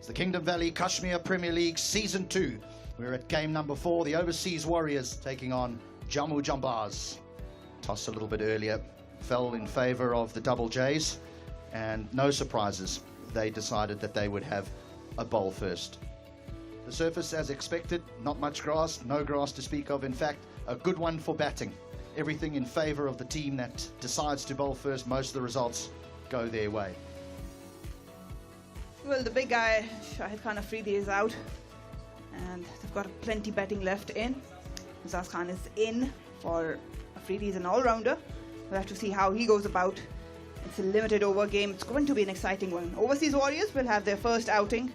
It's the Kingdom Valley Kashmir Premier League Season 2. We're at game number 4, the Overseas Warriors taking on JAMMU JANBAZ. Tossed a little bit earlier, fell in favour of the Double J's, and no surprises. They decided that they would have a bowl first. The surface, as expected, not much grass, no grass to speak of. In fact, a good one for batting. Everything in favour of the team that decides to bowl first. Most of the results go their way. Well, the big guy, Shahid Khan Afridi, is out, and they've got plenty betting left in. Muzaz Khan is in for Afridi. Is an all-rounder. We'll have to see how he goes about. It's a limited over game. It's going to be an exciting one. Overseas Warriors will have their first outing,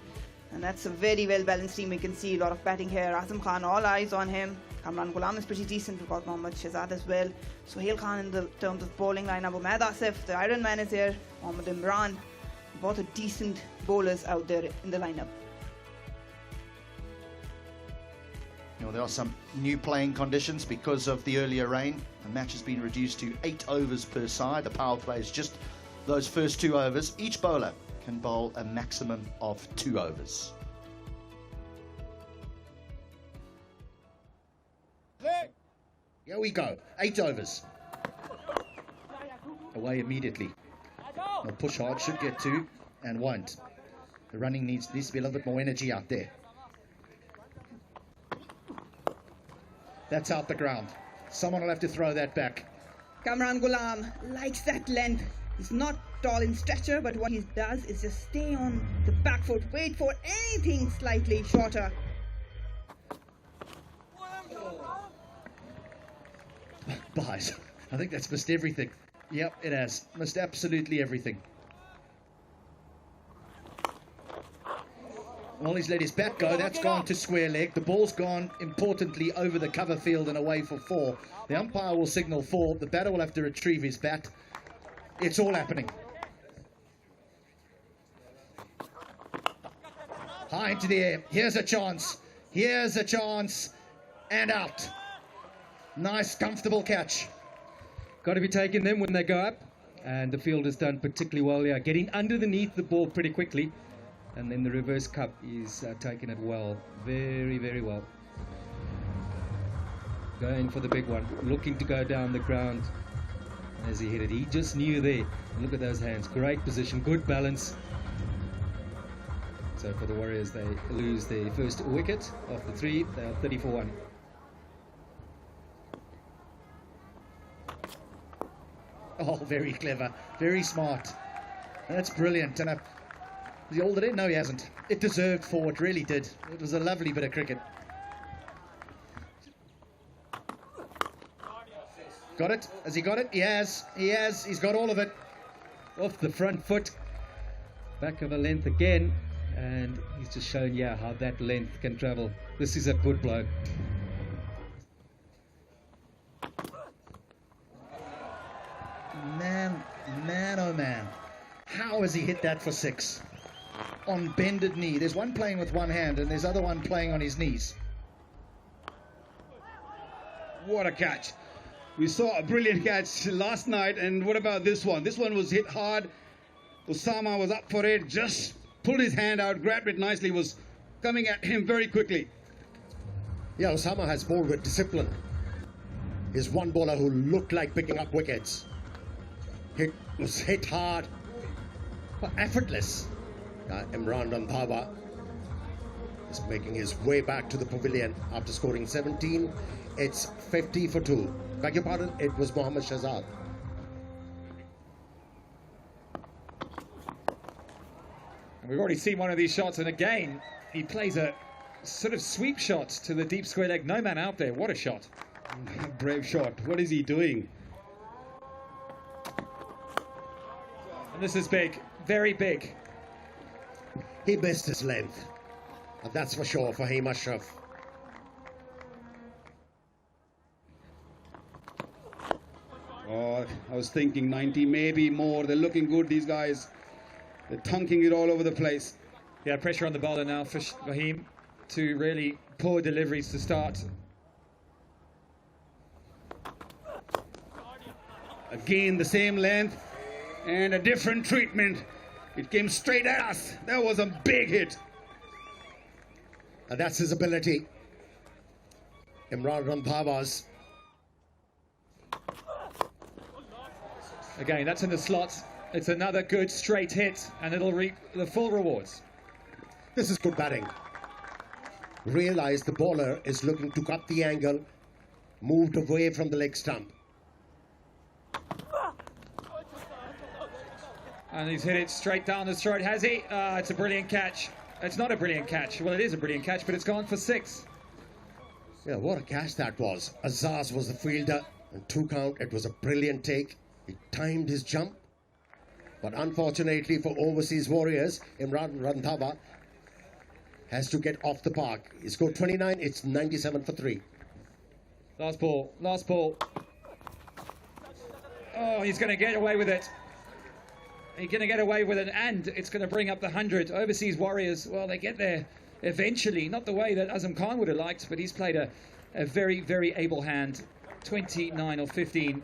and that's a very well-balanced team. We can see a lot of batting here. Azam Khan, all eyes on him. Kamran Ghulam is pretty decent. We've got Mohammad Shahzad as well. Sohail Khan in the terms of bowling lineup. Umaid Asif, the Iron Man, is here. Mohammad Imran. Both are decent bowlers out there in the lineup. You know, there are some new playing conditions because of the earlier rain. The match has been reduced to 8 overs per side. The power play is just those first 2 overs. Each bowler can bowl a maximum of 2 overs. Here we go, 8 overs. Away immediately. Now push hard, should get 2 and won't. The running needs to be a little bit more energy out there. That's out the ground. Someone will have to throw that back. Kamran Ghulam likes that length. He's not tall in stature, but what he does is just stay on the back foot, wait for anything slightly shorter. Buys. I think that's missed everything. Yep, it has. Missed absolutely everything. Well, he's let his bat go. That's gone to square leg. The ball's gone, importantly, over the cover field and away for 4. The umpire will signal 4. The batter will have to retrieve his bat. It's all happening. High into the air. Here's a chance. Here's a chance. And out. Nice, comfortable catch. Got to be taking them when they go up. And the field has done particularly well here. Getting underneath the ball pretty quickly. And then the reverse cup is taking it well. Very well. Going for the big one. Looking to go down the ground as he hit it. He just knew there. Look at those hands. Great position. Good balance. So for the Warriors, they lose their first wicket of the 3. They are 30 for 1. Oh, very clever. Very smart. That's brilliant. And has he altered it? No, he hasn't. It deserved 4. It really did. It was a lovely bit of cricket. Got it? Has he got it? He has. He has. He's got all of it. Off the front foot. Back of a length again. And he's just shown, yeah, how that length can travel. This is a good blow. Man, oh man. How has he hit that for 6? On bended knee. There's one playing with one hand and there's other one playing on his knees. What a catch. We saw a brilliant catch last night, and what about this one? This one was hit hard. Osama was up for it, just pulled his hand out, grabbed it nicely, was coming at him very quickly. Yeah, Osama has bowled with discipline. He's one bowler who looked like picking up wickets. He was hit hard, but effortless. Imran Randhawa is making his way back to the pavilion after scoring 17. It's 50 for 2. Beg your pardon, it was Mohammad Shahzad. We've already seen one of these shots, and again, he plays a sort of sweep shot to the deep square leg. No man out there. What a shot. Brave shot. What is he doing? And this is big. Very big. He missed his length. And that's for sure for Haim Ashraf. Oh, I was thinking 90, maybe more. They're looking good, these guys. They're thunking it all over the place. Yeah, pressure on the bowler now for Raheem. 2 really poor deliveries to start. Again, the same length and a different treatment. It came straight at us. That was a big hit. And that's his ability. Imran Randhawa's. Again, that's in the slots. It's another good straight hit, and it'll reap the full rewards. This is good batting. Realize the bowler is looking to cut the angle, moved away from the leg stump. And he's hit it straight down the throat, has he? It's a brilliant catch. It's not a brilliant catch. Well, it is a brilliant catch, but it's gone for 6. Yeah, what a catch that was. Azaz was the fielder, and 2 count, it was a brilliant take. He timed his jump. But unfortunately for Overseas Warriors, Imran Randhawa has to get off the park. He scored 29, it's 97 for 3. Last ball, last ball. Oh, he's going to get away with it. He's going to get away with it, and it's going to bring up the 100. Overseas Warriors, well, they get there eventually. Not the way that Azam Khan would have liked, but he's played a very, very able hand. 29 or 15,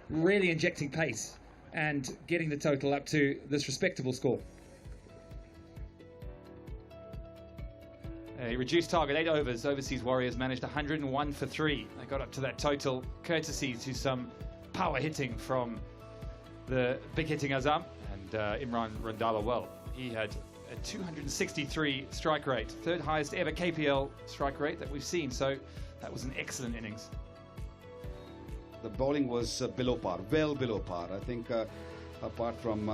really injecting pace and getting the total up to this respectable score. A reduced target, 8 overs. Overseas Warriors managed 101 for 3. They got up to that total, courtesy to some power hitting from the big hitting Azam. And Imran Randhawa, well, he had a 263 strike rate, 3rd highest ever KPL strike rate that we've seen. So that was an excellent innings. The bowling was below par, well below par. I think apart from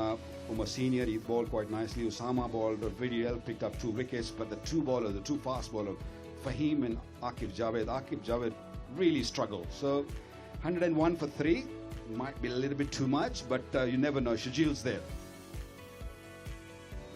Umar Senior, he bowled quite nicely. Usama bowled very well, picked up 2 wickets. But the 2 bowlers, the 2 fast bowlers, Fahim and Aqib Javed really struggled. So 101 for 3 might be a little bit too much, but you never know. Shajil's there.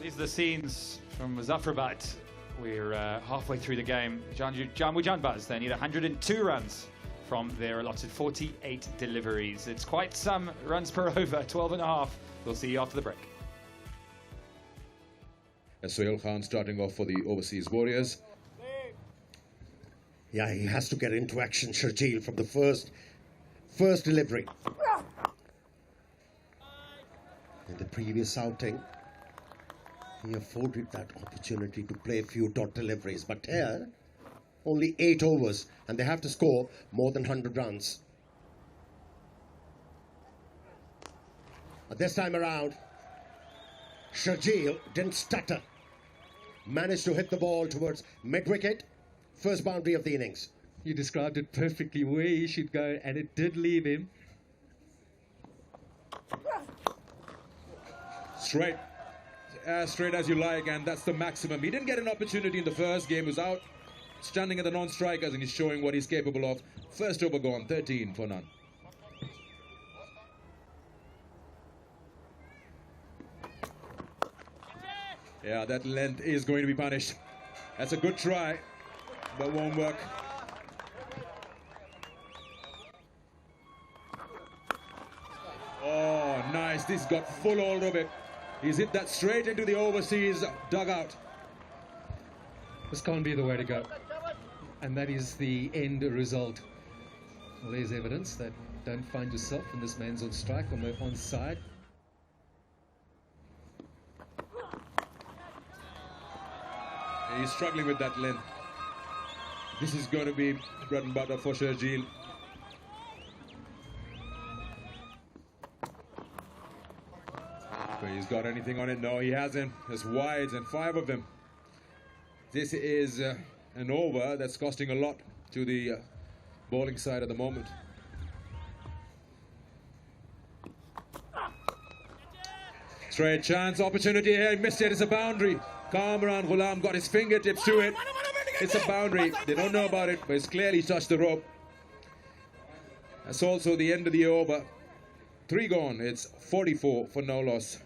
These are the scenes from Muzaffarabad. We're halfway through the game. JAMMU JANBAZ, they need 102 runs from their allotted 48 deliveries. It's quite some runs per over, 12.5. We'll see you after the break. Sohail Khan starting off for the Overseas Warriors. Yeah, he has to get into action, Sharjeel, from the first delivery. In the previous outing, he afforded that opportunity to play a few dot deliveries. But here, only 8 overs, and they have to score more than 100 runs. But this time around, Sharjeel didn't stutter. Managed to hit the ball towards mid-wicket, first boundary of the innings. You described it perfectly where he should go, and it did leave him. Straight. As straight as you like, and that's the maximum. He didn't get an opportunity in the first game. He was out standing at the non-strikers, and he's showing what he's capable of. First over gone, 13 for none. Yeah, that length is going to be punished. That's a good try, but won't work. Oh, nice. This got full hold of it. He's hit that straight into the Overseas dugout. This can't be the way to go. And that is the end result. Well, there's evidence that don't find yourself when this man's on strike on the onside. He's struggling with that length. This is going to be bread and butter for Sharjeel. But he's got anything on it? No, he hasn't. There's wides and 5 of them. This is an over that's costing a lot to the bowling side at the moment. Straight chance, opportunity here. He missed it. It's a boundary. Kamran Ghulam got his fingertips to it. It's a boundary. They don't know about it, but it's clearly touched the rope. That's also the end of the over. 3 gone. It's 44 for no loss.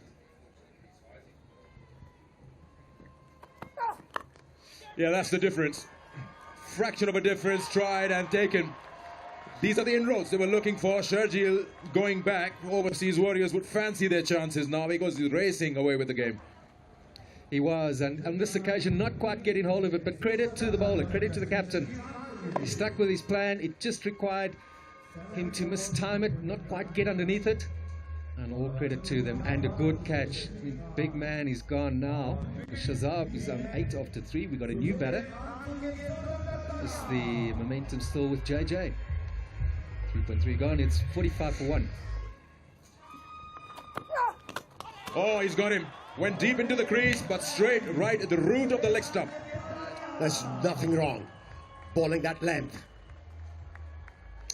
Yeah, that's the difference. Fraction of a difference, tried and taken. These are the inroads they were looking for. Sharjeel going back. Overseas Warriors would fancy their chances now because he's racing away with the game. He was, and on this occasion, not quite getting hold of it, but credit to the bowler, credit to the captain. He stuck with his plan. It just required him to mistime it, not quite get underneath it. And all credit to them, and a good catch. The big man is gone now. Shazab is on 8 after 3. We got a new batter. Is the momentum still with JJ? 3.3 gone. It's 45 for 1. Oh, he's got him. Went deep into the crease, but straight right at the root of the leg stump. There's nothing wrong bowling that length.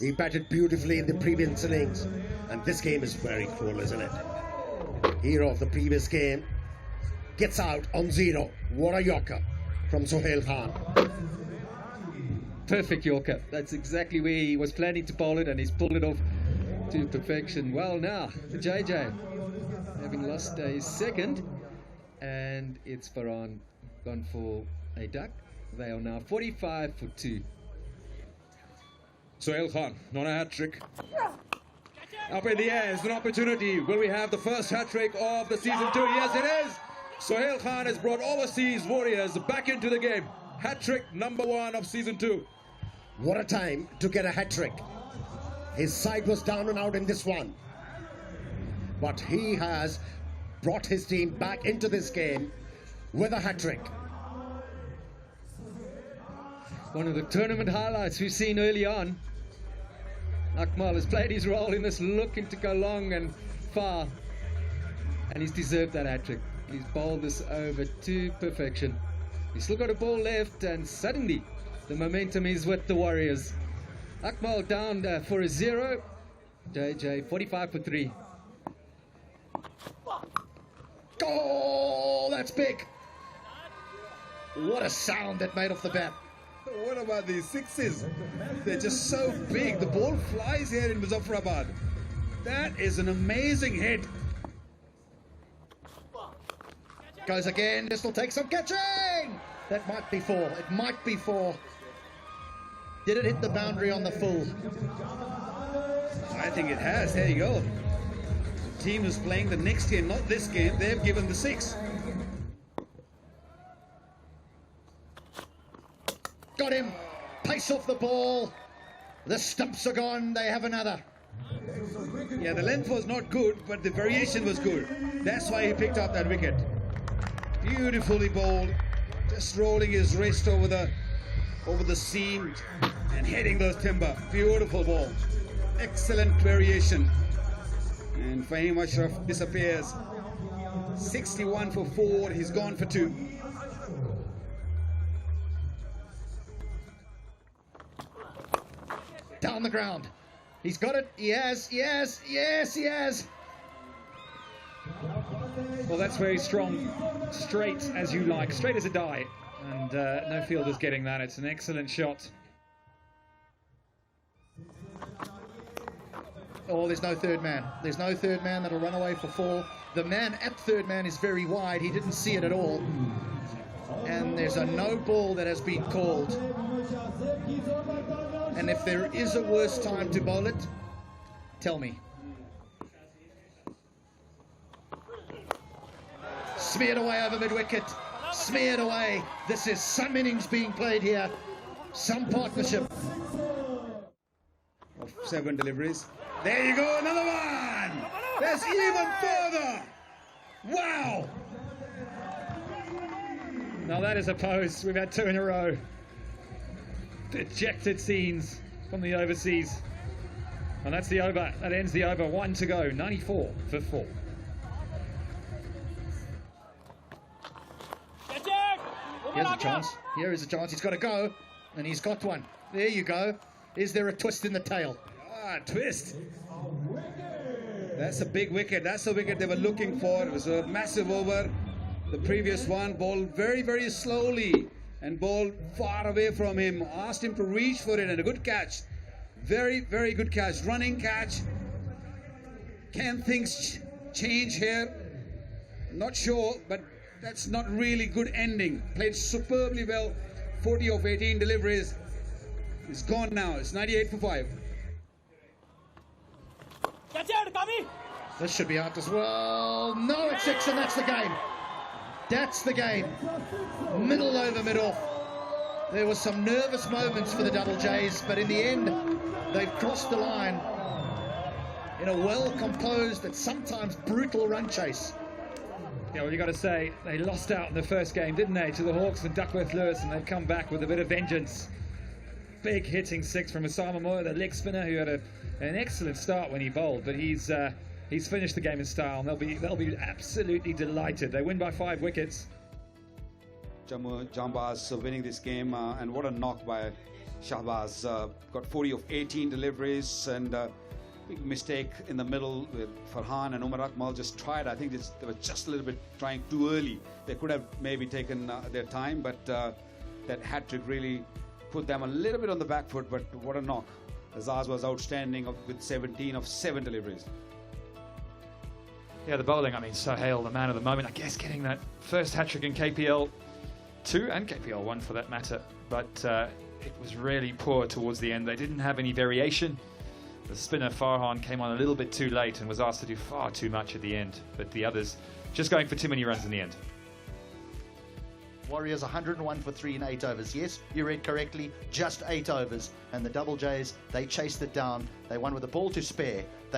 He batted beautifully in the previous innings, and this game is very full, isn't it? Hero of the previous game gets out on 0. What a yorker from Sohail Khan. Perfect yorker. That's exactly where he was planning to bowl it, and he's pulled it off to perfection. Well, now the JJ having lost a second, and it's Farhan gone for a duck. They are now 45 for 2. Sohail Khan, not a hat-trick. Up in the air is an opportunity. Will we have the first hat-trick of the season 2? Yes, it is. Sohail Khan has brought overseas warriors back into the game. Hat-trick number 1 of season 2. What a time to get a hat-trick. His side was down and out in this one, but he has brought his team back into this game with a hat-trick. One of the tournament highlights we've seen early on. Akmal has played his role in this, looking to go long and far, and he's deserved that hat-trick. He's bowled this over to perfection. He's still got a ball left, and suddenly the momentum is with the Warriors. Akmal down for a 0. JJ 45 for 3. Oh, that's big. What a sound that made off the bat. What about these sixes? They're just so big. The ball flies here in Muzaffarabad. That is an amazing hit. Goes again. This will take some catching. That might be 4. It might be 4. Did it hit the boundary on the full? I think it has. There you go. The team is playing the next game, not this game. They've given the 6. Got him. Pace off the ball. The stumps are gone. They have another. Yeah, the length was not good, but the variation was good. That's why he picked up that wicket. Beautifully bowled. Just rolling his wrist over the seam and hitting those timber. Beautiful ball. Excellent variation. And Fahim Ashraf disappears. 61 for 4. He's gone for 2. Down the ground. He's got it. He has. Yes, yes, he has. Well, that's very strong. Straight as you like. Straight as a die. And no fielder's getting that. It's an excellent shot. Oh, there's no third man. There's no third man that'll run away for 4. The man at third man is very wide. He didn't see it at all. And there's a no ball that has been called. And if there is a worse time to bowl it, tell me. Smeared away over mid-wicket. Smeared away. This is some innings being played here. Some partnership. Of 7 deliveries. There you go, another one! That's even further! Wow! Now that is a pose. We've had 2 in a row. Dejected scenes from the overseas. And that's the over. That ends the over. 1 to go. 94 for 4. Here's a chance. Here is a chance. He's got to go. And he's got one. There you go. Is there a twist in the tail? Ah, twist. That's a big wicket. That's the wicket they were looking for. It was a massive over. The previous one bowled very, very slowly and bowled far away from him. Asked him to reach for it, and a good catch. Very, very good catch. Running catch. Can things change here? Not sure, but that's not really good ending. Played superbly well. 40 of 18 deliveries. It's gone now. It's 98 for 5. This should be out as well. No, it's 6, and that's the game. That's the game. Middle over mid-off. There was some nervous moments for the Double J's, but in the end, they've crossed the line. in a well-composed and sometimes brutal run chase. Yeah, well, you got to say, they lost out in the first game, didn't they, to the Hawks and Duckworth Lewis, and they've come back with a bit of vengeance. Big hitting six from Osama Moore, the leg spinner, who had an excellent start when he bowled, but he's finished the game in style, and they'll be absolutely delighted. They win by 5 wickets. JAMMU JANBAZ winning this game, and what a knock by Shahbaz. Got 40 of 18 deliveries, and big mistake in the middle with Farhan and Umar Akmal just tried. I think they were just a little bit trying too early. They could have maybe taken their time, but that hat-trick really put them a little bit on the back foot. But what a knock. Azaz was outstanding with 17 of 7 deliveries. Yeah, the bowling, I mean, Sohail, the man of the moment, I guess getting that first hat-trick in KPL 2 and KPL 1 for that matter, but it was really poor towards the end. They didn't have any variation. The spinner Farhan came on a little bit too late and was asked to do far too much at the end, but the others just going for too many runs in the end. Warriors 101 for 3 in 8 overs. Yes, you read correctly, just 8 overs. And the Double J's, they chased it down. They won with a ball to spare. They